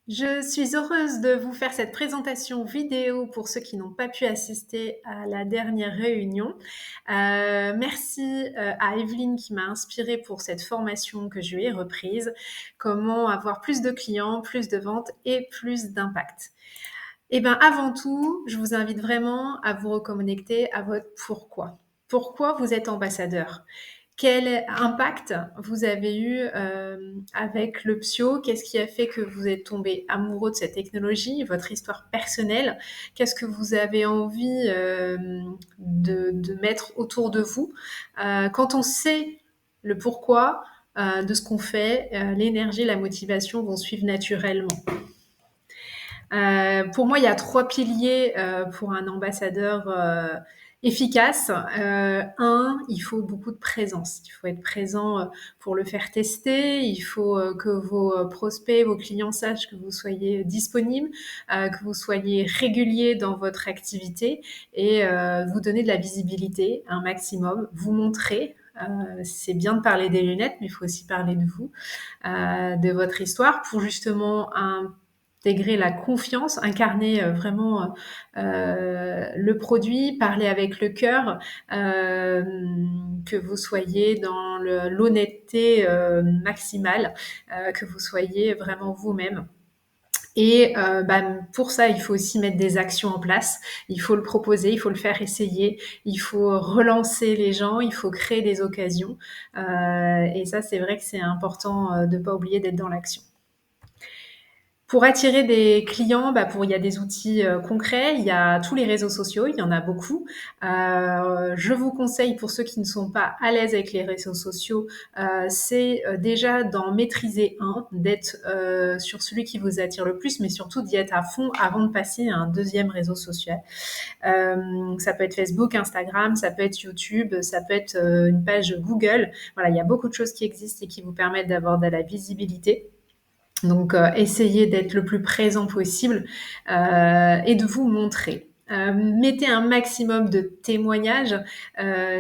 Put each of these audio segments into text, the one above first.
Je suis heureuse de vous faire cette présentation vidéo pour ceux qui n'ont pas pu assister à la dernière réunion. Merci, à Evelyne qui m'a inspirée pour cette formation que je lui ai reprise. Comment avoir plus de clients, plus de ventes et plus d'impact. Eh ben, avant tout, je vous invite vraiment à vous reconnecter à votre pourquoi. Pourquoi vous êtes ambassadeur? Quel impact vous avez eu avec le Psio? Qu'est-ce qui a fait que vous êtes tombé amoureux de cette technologie? Votre histoire personnelle? Qu'est-ce que vous avez envie de mettre autour de vous? Quand on sait le pourquoi de ce qu'on fait, l'énergie, la motivation vont suivre naturellement. Pour moi, il y a 3 piliers pour un ambassadeur efficace. Un, il faut beaucoup de présence. Il faut être présent pour le faire tester. Il faut que vos prospects, vos clients sachent que vous soyez disponible, que vous soyez régulier dans votre activité et vous donner de la visibilité un maximum, vous montrer. C'est bien de parler des lunettes, mais il faut aussi parler de vous, de votre histoire pour justement intégrer la confiance, incarner vraiment le produit, parler avec le cœur, que vous soyez dans l'honnêteté maximale, que vous soyez vraiment vous-même. Et pour ça, il faut aussi mettre des actions en place. Il faut le proposer, il faut le faire essayer, il faut relancer les gens, il faut créer des occasions. Et ça, c'est vrai que c'est important de ne pas oublier d'être dans l'action. Pour attirer des clients, il y a des outils concrets, il y a tous les réseaux sociaux, il y en a beaucoup. Je vous conseille pour ceux qui ne sont pas à l'aise avec les réseaux sociaux, c'est déjà d'en maîtriser un, d'être sur celui qui vous attire le plus, mais surtout d'y être à fond avant de passer à un deuxième réseau social. Ça peut être Facebook, Instagram, ça peut être YouTube, ça peut être une page Google. Voilà, il y a beaucoup de choses qui existent et qui vous permettent d'avoir de la visibilité. Donc, essayez d'être le plus présent possible et de vous montrer. Mettez un maximum de témoignages.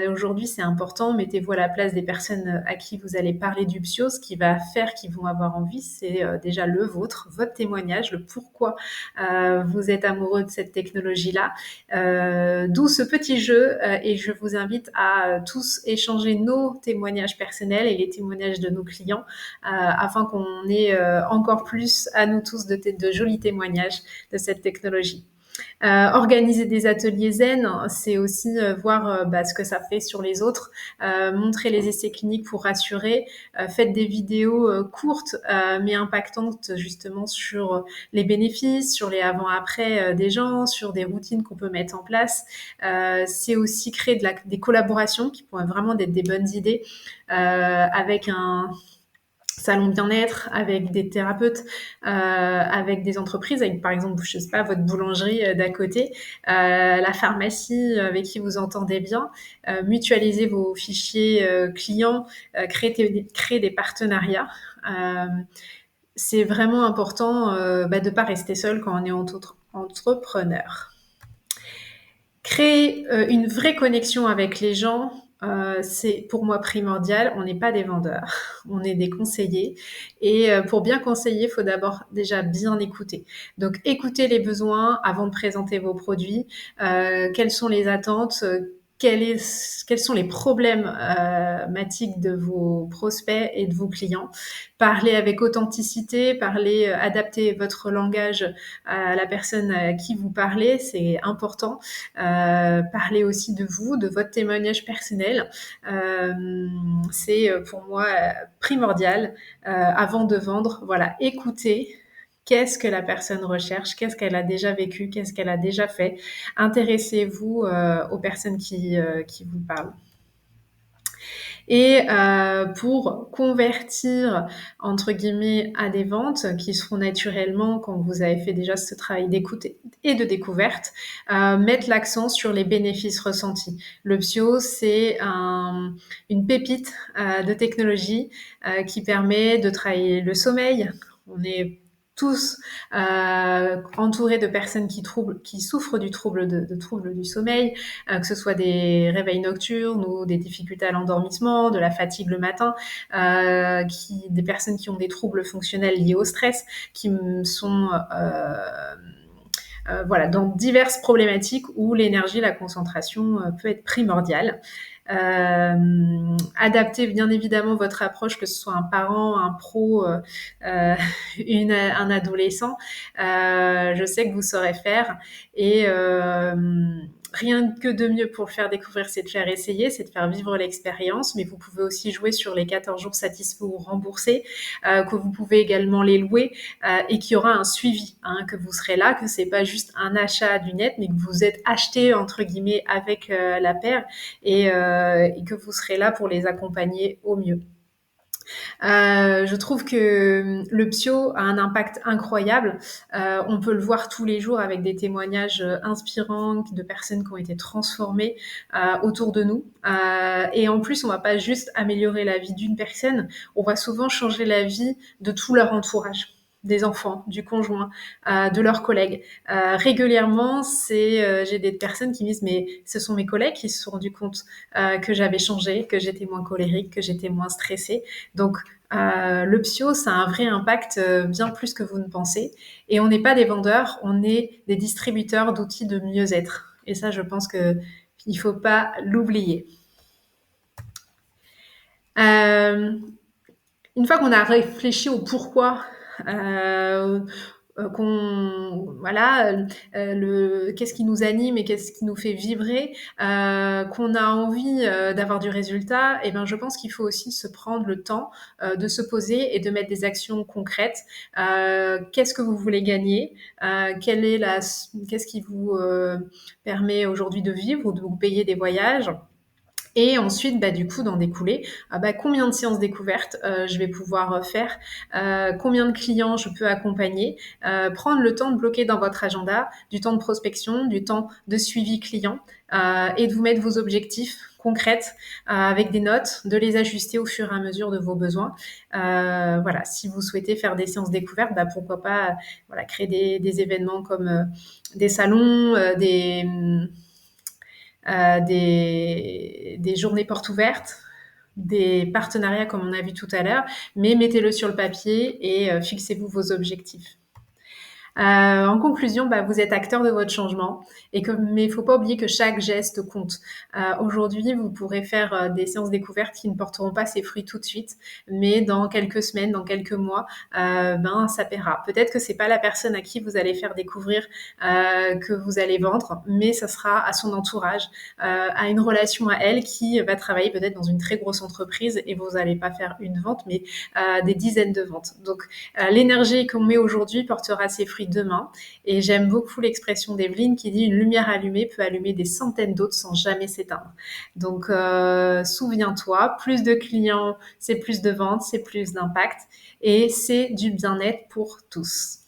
Aujourd'hui, c'est important. Mettez-vous à la place des personnes à qui vous allez parler du Psio. Ce qui va faire qu'ils vont avoir envie, c'est déjà le vôtre, votre témoignage, le pourquoi vous êtes amoureux de cette technologie-là. D'où ce petit jeu et je vous invite à tous échanger nos témoignages personnels et les témoignages de nos clients afin qu'on ait encore plus à nous tous de jolis témoignages de cette technologie. Organiser des ateliers zen, c'est aussi voir ce que ça fait sur les autres, montrer les essais cliniques pour rassurer, faites des vidéos courtes mais impactantes justement sur les bénéfices, sur les avant-après des gens, sur des routines qu'on peut mettre en place. C'est aussi créer des collaborations qui pourraient vraiment être des bonnes idées avec un salon bien-être, avec des thérapeutes, avec des entreprises, avec par exemple, je sais pas, votre boulangerie d'à côté, la pharmacie avec qui vous entendez bien, mutualiser vos fichiers clients, créer des partenariats. C'est vraiment important de ne pas rester seul quand on est entrepreneur. Créer une vraie connexion avec les gens, c'est pour moi primordial. On n'est pas des vendeurs, on est des conseillers. Et pour bien conseiller, il faut d'abord déjà bien écouter. Donc écoutez les besoins avant de présenter vos produits. Quelles sont les attentes quels sont les problématiques de vos prospects et de vos clients. Parlez avec authenticité, adaptez votre langage à la personne à qui vous parlez, c'est important. Parlez aussi de vous, de votre témoignage personnel. C'est pour moi primordial avant de vendre. Voilà, écoutez. Qu'est-ce que la personne recherche? Qu'est-ce qu'elle a déjà vécu? Qu'est-ce qu'elle a déjà fait? Intéressez-vous aux personnes qui vous parlent. Et pour convertir entre guillemets à des ventes qui se font naturellement quand vous avez fait déjà ce travail d'écoute et de découverte, mettre l'accent sur les bénéfices ressentis. Le Psio, c'est une pépite de technologie qui permet de travailler le sommeil. On est tous entourés de personnes qui souffrent du trouble de troubles du sommeil, que ce soit des réveils nocturnes ou des difficultés à l'endormissement, de la fatigue le matin, des personnes qui ont des troubles fonctionnels liés au stress, qui sont voilà, dans diverses problématiques où l'énergie, la concentration peut être primordiale. Adaptez bien évidemment votre approche, que ce soit un parent, un pro, un adolescent. Je sais que vous saurez faire et rien que de mieux pour le faire découvrir, c'est de faire essayer, c'est de faire vivre l'expérience, mais vous pouvez aussi jouer sur les 14 jours satisfaits ou remboursés, que vous pouvez également les louer et qu'il y aura un suivi, hein, que vous serez là, que c'est pas juste un achat du net, mais que vous êtes acheté entre guillemets avec la paire et que vous serez là pour les accompagner au mieux. Je trouve que le psy a un impact incroyable. On peut le voir tous les jours avec des témoignages inspirants de personnes qui ont été transformées autour de nous. Et en plus, on va pas juste améliorer la vie d'une personne, on va souvent changer la vie de tout leur entourage, des enfants, du conjoint, de leurs collègues. Régulièrement, j'ai des personnes qui me disent mais ce sont mes collègues qui se sont rendus compte que j'avais changé, que j'étais moins colérique, que j'étais moins stressée. Donc le psy, ça a un vrai impact bien plus que vous ne pensez. Et on n'est pas des vendeurs, on est des distributeurs d'outils de mieux-être. Et ça, je pense qu'il ne faut pas l'oublier. Une fois qu'on a réfléchi au pourquoi, qu'est-ce qui nous anime et qu'est-ce qui nous fait vibrer, qu'on a envie d'avoir du résultat, et ben je pense qu'il faut aussi se prendre le temps de se poser et de mettre des actions concrètes. Qu'est-ce que vous voulez gagner? Qu'est-ce qui vous permet aujourd'hui de vivre ou de vous payer des voyages? Et ensuite, du coup, d'en découler, combien de séances découvertes je vais pouvoir faire, combien de clients je peux accompagner, prendre le temps de bloquer dans votre agenda du temps de prospection, du temps de suivi client et de vous mettre vos objectifs concrètes avec des notes, de les ajuster au fur et à mesure de vos besoins. Voilà, si vous souhaitez faire des séances découvertes, pourquoi pas créer des événements comme des salons, des journées portes ouvertes, des partenariats comme on a vu tout à l'heure, mais mettez-le sur le papier et fixez-vous vos objectifs. En conclusion, vous êtes acteur de votre changement mais il faut pas oublier que chaque geste compte. Aujourd'hui, vous pourrez faire des séances découvertes qui ne porteront pas ses fruits tout de suite, mais dans quelques semaines, dans quelques mois, ça paiera. Peut-être que c'est pas la personne à qui vous allez faire découvrir que vous allez vendre, mais ça sera à son entourage, à une relation à elle qui va travailler peut-être dans une très grosse entreprise et vous n'allez pas faire une vente, mais des dizaines de ventes. Donc, l'énergie qu'on met aujourd'hui portera ses fruits demain. Et j'aime beaucoup l'expression d'Evelyne qui dit « Une lumière allumée peut allumer des centaines d'autres sans jamais s'éteindre ». Donc, souviens-toi, plus de clients, c'est plus de ventes, c'est plus d'impact et c'est du bien-être pour tous.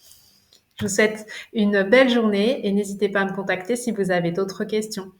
Je vous souhaite une belle journée et n'hésitez pas à me contacter si vous avez d'autres questions.